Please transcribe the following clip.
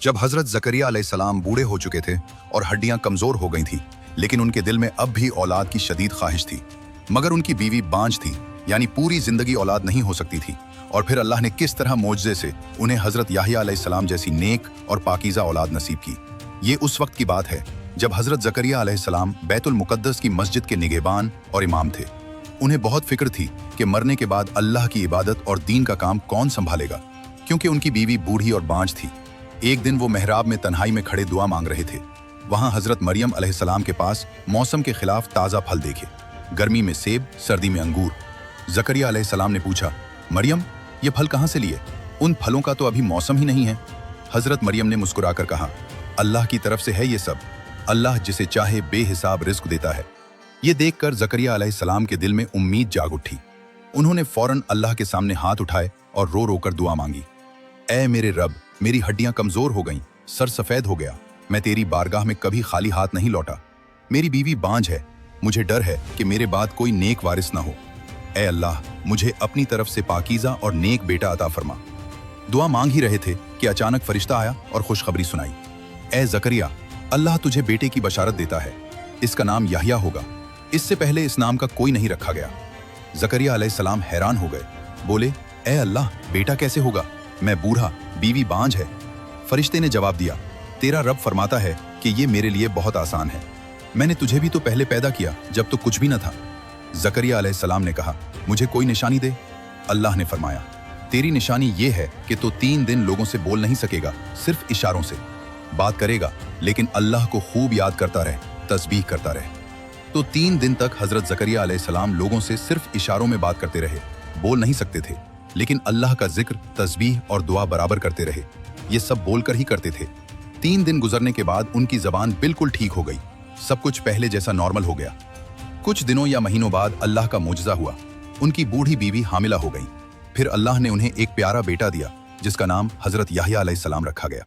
जब हजरत जकरिया अलैहिस्सलाम बूढ़े हो चुके थे और हड्डियां कमजोर हो गई थीं, लेकिन उनके दिल में अब भी औलाद की शदीद ख्वाहिश थी। मगर उनकी बीवी बांझ थी, यानी पूरी जिंदगी औलाद नहीं हो सकती थी। और फिर अल्लाह ने किस तरह मोजज़े से उन्हें हजरत याहिया अलैहिस्सलाम जैसी नेक और पाकीज़ा औलाद नसीब की। ये उस वक्त की बात है जब हजरत जकरिया अलैहिस्सलाम बैतुल मुक़द्दस की मस्जिद के निगहबान और इमाम थे। उन्हें बहुत फिक्र थी कि मरने के बाद अल्लाह की इबादत और दीन का काम कौन संभालेगा, क्योंकि उनकी बीवी बूढ़ी और बांझ थी। एक दिन वो मेहराब में तन्हाई में खड़े दुआ मांग रहे थे। वहां हजरत मरियम अलैहिस्सलाम के पास मौसम के खिलाफ ताज़ा फल देखे, गर्मी में सेब, सर्दी में अंगूर। जकरिया अलैहिस्सलाम ने पूछा, मरियम, ये फल कहाँ से लिए? उन फलों का तो अभी मौसम ही नहीं है। हजरत मरियम ने मुस्कुराकर कहा, अल्लाह की तरफ से है ये सब। अल्लाह जिसे चाहे बेहिसाब रिस्क देता है। ये देखकर जकरिया अलैहिस्सलाम के दिल में उम्मीद जाग उठी। उन्होंने फौरन अल्लाह के सामने हाथ उठाए और रो रो कर दुआ मांगी, ऐ मेरे रब, मेरी हड्डियां कमजोर हो गईं, सर सफेद हो गया, मैं तेरी बारगाह में कभी खाली हाथ नहीं लौटा। मेरी बीवी बांझ है, मुझे डर है कि मेरे बाद कोई नेक वारिस ना हो। ऐ अल्लाह, मुझे अपनी तरफ से पाकीज़ा और नेक बेटा अता फरमा। दुआ मांग ही रहे थे कि अचानक फरिश्ता आया और खुशखबरी सुनाई, ऐ जकरिया, अल्लाह तुझे बेटे की बशारत देता है, इसका नाम याहिया होगा। इससे पहले इस नाम का कोई नहीं रखा गया। जकरिया अलैहिस्सलाम हैरान हो गए, बोले, ऐ अल्लाह, बेटा कैसे होगा? मैं बूढ़ा, बीवी बांझ है। फरिश्ते ने जवाब दिया, तेरा रब फरमाता है कि ये मेरे लिए बहुत आसान है। मैंने तुझे भी तो पहले पैदा किया जब तो कुछ भी न था। जकरिया अलैहिस्सलाम ने कहा, मुझे कोई निशानी दे। अल्लाह ने फरमाया, तेरी निशानी ये है कि तो 3 दिन लोगों से बोल नहीं सकेगा, सिर्फ इशारों से बात करेगा, लेकिन अल्लाह को खूब याद करता रहे, तस्बीह करता रहे। तो 3 दिन तक हजरत जकरिया अलैहिस्सलाम लोगों से सिर्फ इशारों में बात करते रहे, बोल नहीं सकते थे, लेकिन अल्लाह का जिक्र, तस्बीह और दुआ बराबर करते रहे। ये सब बोलकर ही करते थे। 3 दिन गुजरने के बाद उनकी जबान बिल्कुल ठीक हो गई, सब कुछ पहले जैसा नॉर्मल हो गया। कुछ दिनों या महीनों बाद अल्लाह का मुजज़ा हुआ, उनकी बूढ़ी बीवी हामिला हो गई। फिर अल्लाह ने उन्हें एक प्यारा बेटा दिया, जिसका नाम हजरत याहिया अलैहिस्सलाम रखा गया।